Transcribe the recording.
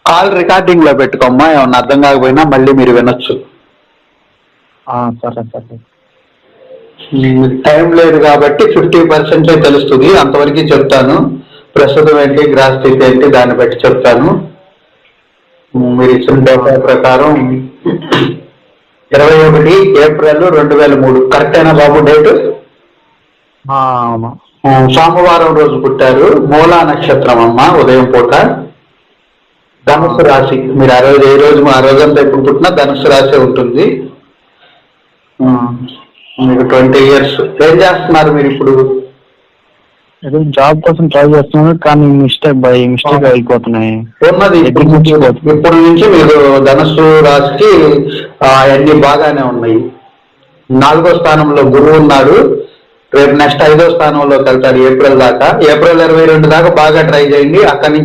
Call recording లో పెట్టుకోమ్మా, ఏమన్నా అర్థం కాకపోయినా మళ్ళీ మీరు వినొచ్చు. సరే సరే. టైం లేదు కాబట్టి 50% తెలుస్తుంది, అంతవరకు చెప్తాను. ప్రస్తుతం ఏంటి, గ్రాస్ స్థితి ఏంటి, దాన్ని బట్టి చెప్తాను. మీరు ఇచ్చిన డేటా ప్రకారం 21 ఏప్రిల్ 2003 కరెక్టేనా బాబు డేటు? అవును. సోమవారం రోజు పుట్టారు, మూలా నక్షత్రం అమ్మ, ఉదయం పూట. ధనుసు రాశి. మీరు ఆ రోజంతా ఎప్పుడు పుట్టినా ధనుసు రాశి ఉంటుంది. మీకు 20 years. ఏం చేస్తున్నారు మీరు ఇప్పుడు? ఏదో జాబ్ కోసం ట్రై చేస్తున్నాను, కానీ మిస్టేక్ అయిపోతున్నాయి. ఉన్నది ఇప్పుడు నుంచి మీరు ధనుసు రాశికి అన్ని బాగానే ఉన్నాయి. 4వ స్థానంలో గురువు ఉన్నాడు. రేపు నెక్స్ట్ 5వ స్థానంలోకి వెళ్తాడు ఏప్రిల్ దాకా. ఏప్రిల్ 22 దాకా బాగా ట్రై చేయండి. అక్కడి నుంచి